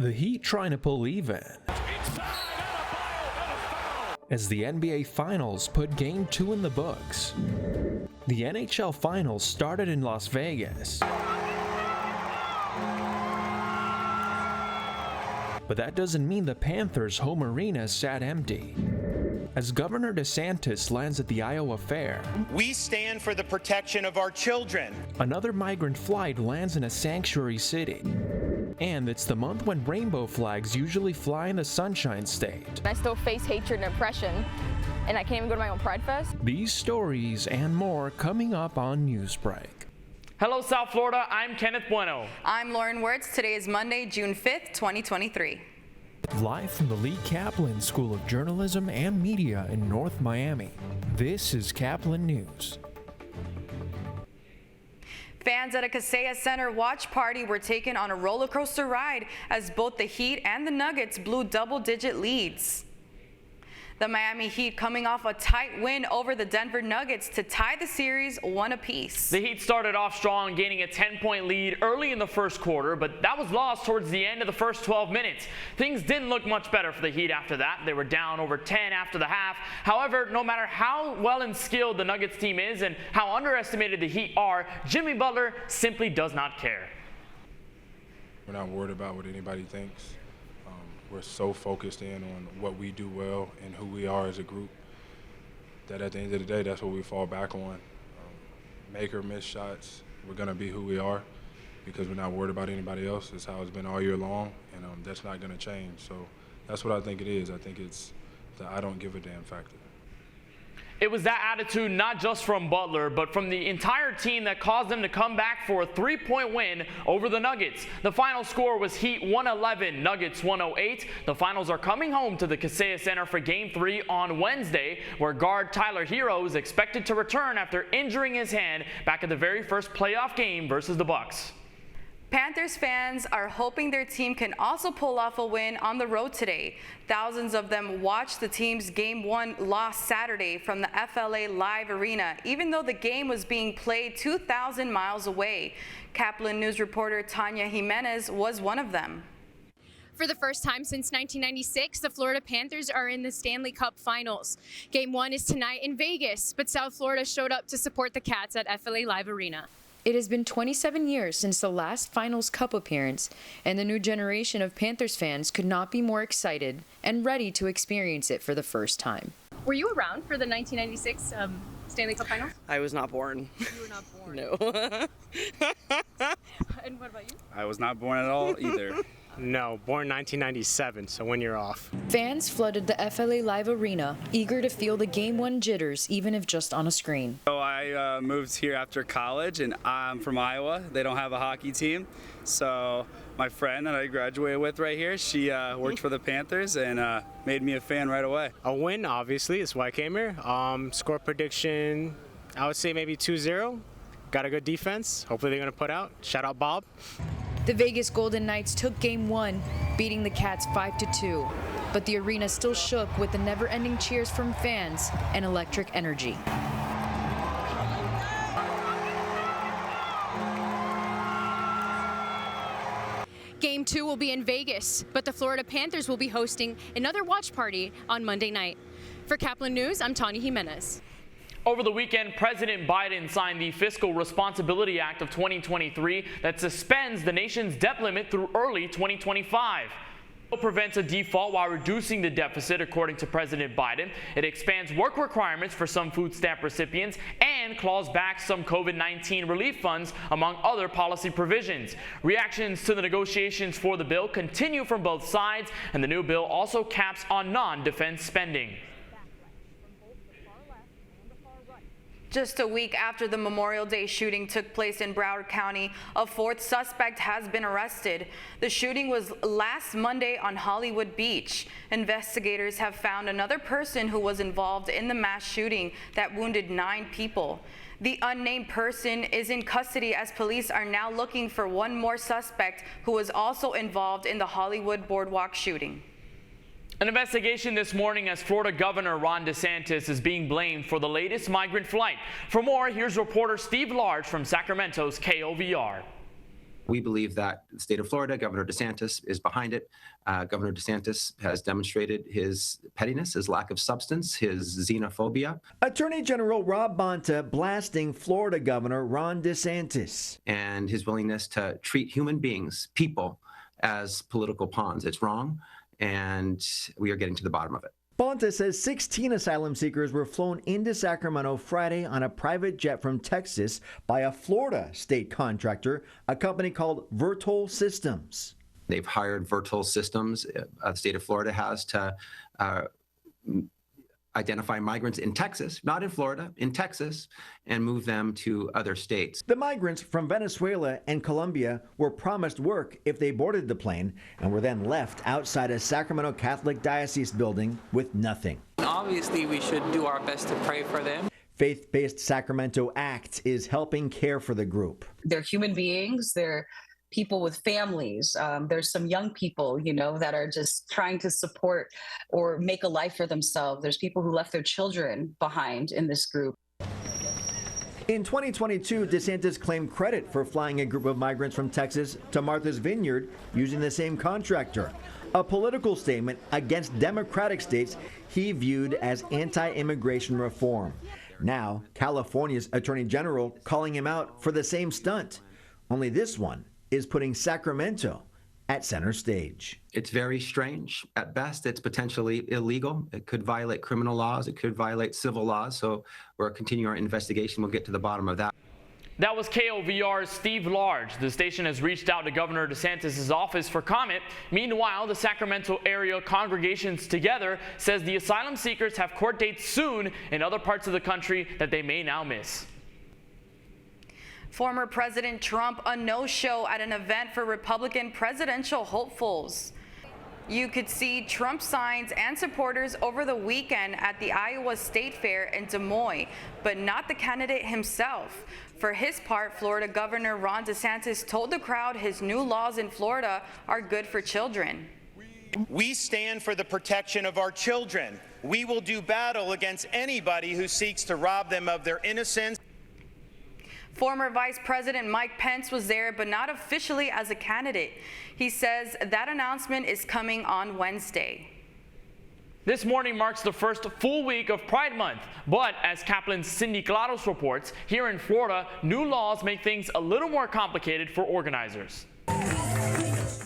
The Heat trying to pull even as the NBA Finals put Game 2 in the books. The NHL Finals started in Las Vegas, but that doesn't mean the Panthers' home arena sat empty. As Governor DeSantis lands at the Iowa Fair, we stand for the protection of our children. Another migrant flight lands in a sanctuary city. And it's the month when rainbow flags usually fly in the Sunshine State. I still face hatred and oppression, and I can't even go to my own Pride Fest. These stories and more coming up on Newsbreak. Hello, South Florida. I'm Kenneth Bueno. I'm Lauren Wirtz. Today is Monday, June 5th, 2023. Live from the Lee Caplin School of Journalism and Media in North Miami, this is Caplin News. Fans at a Kaseya Center watch party were taken on a roller coaster ride as both the Heat and the Nuggets blew double-digit leads. The Miami Heat coming off a tight win over the Denver Nuggets to tie the series 1 apiece. The Heat started off strong, gaining a 10-point lead early in the first quarter, but that was lost towards the end of the first 12 minutes. Things didn't look much better for the Heat after that. They were down over 10 after the half. However, no matter how well and skilled the Nuggets team is and how underestimated the Heat are, Jimmy Butler simply does not care. We're not worried about what anybody thinks. We're so focused in on what we do well and who we are as a group that at the end of the day, that's what we fall back on. Make or miss shots, we're going to be who we are because we're not worried about anybody else. It's how it's been all year long, and that's not going to change. So that's what I think it is. I think it's the I don't give a damn factor. It was that attitude not just from Butler, but from the entire team that caused them to come back for a 3-point win over the Nuggets. The final score was Heat 111, Nuggets 108. The finals are coming home to the Kaseya Center for Game 3 on Wednesday, where guard Tyler Hero is expected to return after injuring his hand back at the very first playoff game versus the Bucks. Panthers fans are hoping their team can also pull off a win on the road today. Thousands of them watched the team's Game 1 loss Saturday from the FLA Live Arena, even though the game was being played 2,000 miles away. Caplin News reporter Tanya Jimenez was one of them. For the first time since 1996, the Florida Panthers are in the Stanley Cup Finals. Game 1 is tonight in Vegas, but South Florida showed up to support the Cats at FLA Live Arena. It has been 27 years since the last Finals Cup appearance, and the new generation of Panthers fans could not be more excited and ready to experience it for the first time. Were you around for the 1996 Stanley Cup Finals? I was not born. You were not born? No. And what about you? I was not born at all either. No, born 1997, so 1 year off. Fans flooded the FLA Live Arena, eager to feel the Game 1 jitters, even if just on a screen. So I moved here after college, and I'm from Iowa. They don't have a hockey team. So my friend that I graduated with right here, she worked for the Panthers and made me a fan right away. A win, obviously, is why I came here. Score prediction, I would say maybe 2-0. Got a good defense. Hopefully they're going to put out. Shout out Bob. The Vegas Golden Knights took Game 1, beating the Cats 5-2. But the arena still shook with the never-ending cheers from fans and electric energy. Game 2 will be in Vegas, but the Florida Panthers will be hosting another watch party on Monday night. For Caplin News, I'm Tanya Jimenez. Over the weekend, President Biden signed the Fiscal Responsibility Act of 2023 that suspends the nation's debt limit through early 2025. It prevents a default while reducing the deficit, according to President Biden. It expands work requirements for some food stamp recipients and claws back some COVID-19 relief funds, among other policy provisions. Reactions to the negotiations for the bill continue from both sides, and the new bill also caps on non-defense spending. Just a week after the Memorial Day shooting took place in Broward County, a fourth suspect has been arrested. The shooting was last Monday on Hollywood Beach. Investigators have found another person who was involved in the mass shooting that wounded 9 people. The unnamed person is in custody as police are now looking for one more suspect who was also involved in the Hollywood Boardwalk shooting. An investigation this morning as Florida Governor Ron DeSantis is being blamed for the latest migrant flight. For more, here's reporter Steve Large from Sacramento's KOVR. We believe that the state of Florida, Governor DeSantis is behind it. Governor DeSantis has demonstrated his pettiness, his lack of substance, his xenophobia. Attorney General Rob Bonta blasting Florida Governor Ron DeSantis. And his willingness to treat human beings, people, as political pawns. It's wrong, and we are getting to the bottom of it. Bonta says 16 asylum seekers were flown into Sacramento Friday on a private jet from Texas by a Florida state contractor, a company called Vertol Systems. They've hired Vertol Systems, the state of Florida has, to identify migrants in Texas, not in Florida, in Texas, and move them to other states. The migrants from Venezuela and Colombia were promised work if they boarded the plane and were then left outside a Sacramento Catholic Diocese building with nothing. Obviously, we should do our best to pray for them. Faith-based Sacramento ACT is helping care for the group. They're human beings. They're people with families. There's some young people, that are just trying to support or make a life for themselves. There's people who left their children behind in this group. In 2022, DeSantis claimed credit for flying a group of migrants from Texas to Martha's Vineyard using the same contractor, a political statement against Democratic states he viewed as anti-immigration reform. Now, California's Attorney General calling him out for the same stunt, only this one is putting Sacramento at center stage. It's very strange. At best, it's potentially illegal. It could violate criminal laws. It could violate civil laws. So we're continuing our investigation. We'll get to the bottom of that. That was KOVR's Steve Large. The station has reached out to Governor DeSantis' office for comment. Meanwhile, the Sacramento area Congregations Together says the asylum seekers have court dates soon in other parts of the country that they may now miss. Former President Trump, a no-show at an event for Republican presidential hopefuls. You could see Trump signs and supporters over the weekend at the Iowa State Fair in Des Moines, but not the candidate himself. For his part, Florida Governor Ron DeSantis told the crowd his new laws in Florida are good for children. We stand for the protection of our children. We will do battle against anybody who seeks to rob them of their innocence. Former Vice President Mike Pence was there, but not officially as a candidate. He says that announcement is coming on Wednesday. This morning marks the first full week of Pride Month, but as Caplin's Cindy Claros reports, here in Florida, new laws make things a little more complicated for organizers.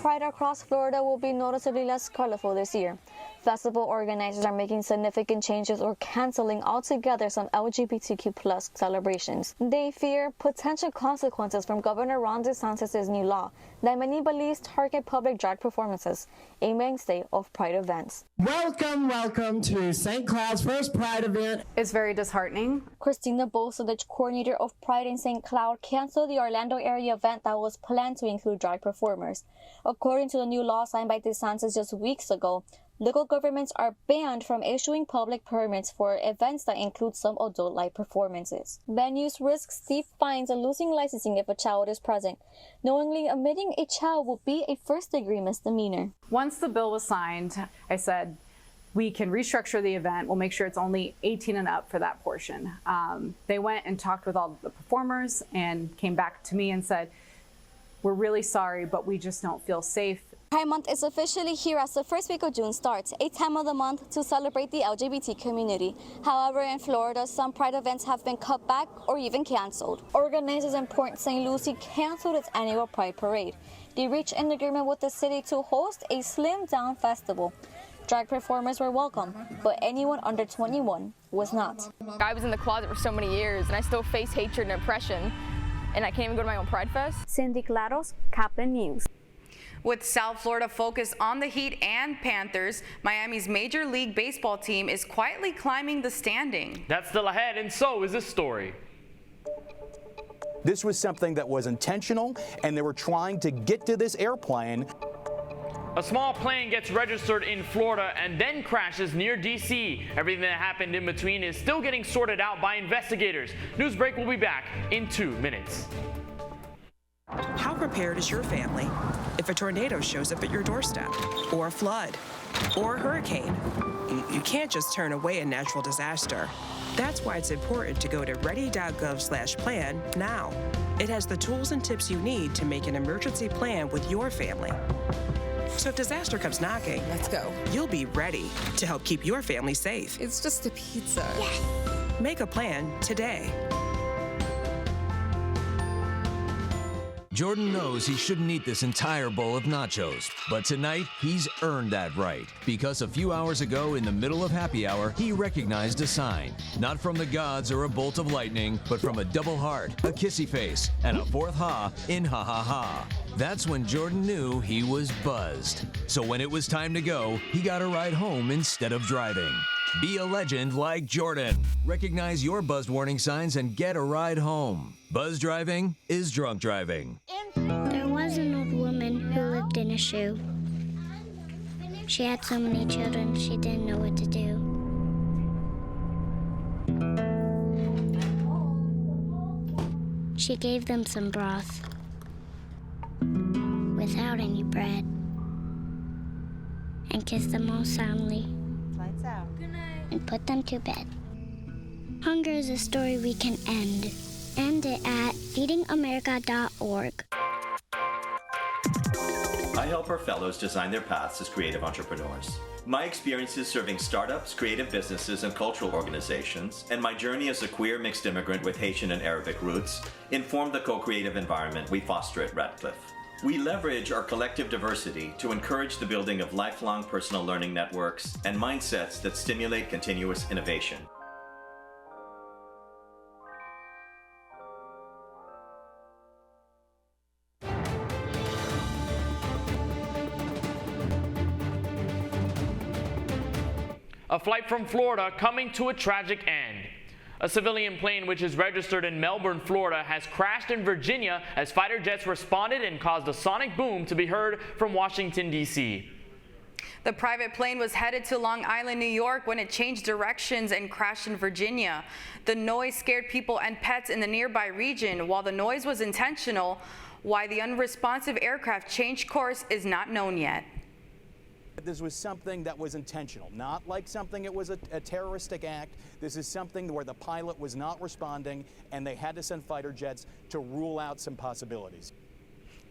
Pride across Florida will be noticeably less colorful this year. Festival organizers are making significant changes or canceling altogether some LGBTQ+ celebrations. They fear potential consequences from Governor Ron DeSantis' new law that many believe target public drag performances, a mainstay of Pride events. Welcome to St. Cloud's first Pride event. It's very disheartening. Christina Bosovich, coordinator of Pride in St. Cloud, canceled the Orlando area event that was planned to include drag performers. According to the new law signed by DeSantis just weeks ago, local governments are banned from issuing public permits for events that include some adult-like performances. Venues risk steep fines and losing licensing if a child is present. Knowingly omitting a child will be a first-degree misdemeanor. Once the bill was signed, I said, we can restructure the event. We'll make sure it's only 18 and up for that portion. They went and talked with all the performers and came back to me and said, we're really sorry, but we just don't feel safe. Pride Month is officially here as the first week of June starts, a time of the month to celebrate the LGBT community. However, in Florida, some Pride events have been cut back or even canceled. Organizers in Port St. Lucie canceled its annual Pride Parade. They reached an agreement with the city to host a slimmed-down festival. Drag performers were welcome, but anyone under 21 was not. I was in the closet for so many years, and I still face hatred and oppression, and I can't even go to my own Pride Fest. Cindy Claros, Caplin News. With South Florida focused on the Heat and Panthers, Miami's Major League Baseball team is quietly climbing the standing. That's still ahead, and so is this story. This was something that was intentional, and they were trying to get to this airplane. A small plane gets registered in Florida and then crashes near D.C. Everything that happened in between is still getting sorted out by investigators. Newsbreak will be back in 2 minutes. How prepared is your family if a tornado shows up at your doorstep, or a flood, or a hurricane? You can't just turn away a natural disaster. That's why it's important to go to ready.gov/plan now. It has the tools and tips you need to make an emergency plan with your family. So if disaster comes knocking, let's go. You'll be ready to help keep your family safe. It's just a pizza. Yes. Make a plan today. Jordan knows he shouldn't eat this entire bowl of nachos, but tonight he's earned that right because a few hours ago in the middle of happy hour, he recognized a sign. Not from the gods or a bolt of lightning, but from a double heart, a kissy face, and a fourth ha in ha ha ha. That's when Jordan knew he was buzzed. So when it was time to go, he got a ride home instead of driving. Be a legend like Jordan. Recognize your buzzed warning signs and get a ride home. Buzz driving is drunk driving. There was an old woman who lived in a shoe. She had so many children, she didn't know what to do. She gave them some broth without any bread and kissed them all soundly. Lights out. And put them to bed. Hunger is a story we can end. End it at feedingamerica.org. I help our fellows design their paths as creative entrepreneurs. My experiences serving startups, creative businesses, and cultural organizations, and my journey as a queer mixed immigrant with Haitian and Arabic roots, inform the co-creative environment we foster at Radcliffe. We leverage our collective diversity to encourage the building of lifelong personal learning networks and mindsets that stimulate continuous innovation. A flight from Florida coming to a tragic end. A civilian plane which is registered in Melbourne, Florida, has crashed in Virginia as fighter jets responded and caused a sonic boom to be heard from Washington, D.C. The private plane was headed to Long Island, New York when it changed directions and crashed in Virginia. The noise scared people and pets in the nearby region. While the noise was intentional, why the unresponsive aircraft changed course is not known yet. This was something that was intentional, not like something it was a terroristic act. This is something where the pilot was not responding and they had to send fighter jets to rule out some possibilities.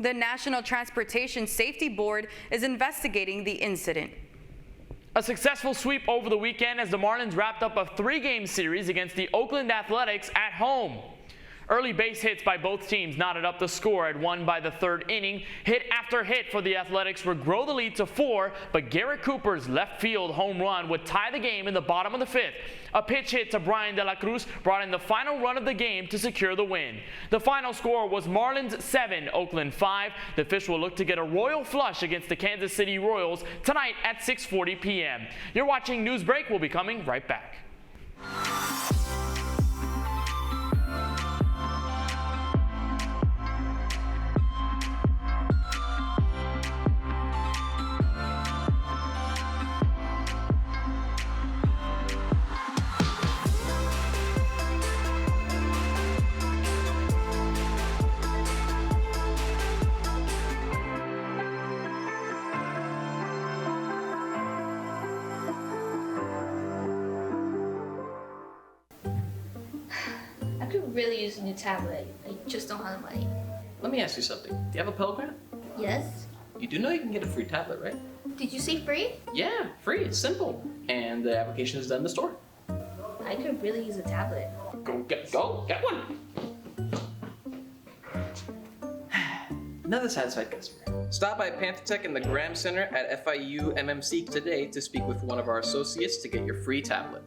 The National Transportation Safety Board is investigating the incident. A successful sweep over the weekend as the Marlins wrapped up a 3-game series against the Oakland Athletics at home. Early base hits by both teams knotted up the score at 1 by the 3rd inning. Hit after hit for the Athletics would grow the lead to 4, but Garrett Cooper's left field home run would tie the game in the bottom of the 5th. A pitch hit to Brian De La Cruz brought in the final run of the game to secure the win. The final score was Marlins 7, Oakland 5. The Fish will look to get a royal flush against the Kansas City Royals tonight at 6:40 p.m. You're watching Newsbreak. We'll be coming right back. Really use a new tablet. I just don't have the money. Let me ask you something. Do you have a Pell Grant? Yes? You do know you can get a free tablet, right? Did you say free? Yeah, free. It's simple. And the application is done in the store. I could really use a tablet. Go get one. Another satisfied customer. Stop by Panther Tech in the Graham Center at FIU MMC today to speak with one of our associates to get your free tablet.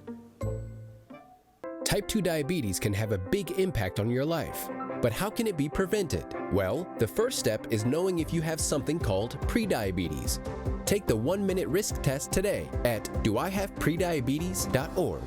Type 2 diabetes can have a big impact on your life. But how can it be prevented? Well, the first step is knowing if you have something called prediabetes. Take the 1-minute risk test today at doihaveprediabetes.org.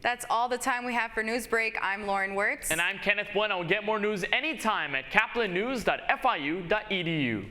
That's all the time we have for Newsbreak. I'm Lauren Wirtz. And I'm Kenneth Bueno. Get more news anytime at caplinnews.fiu.edu.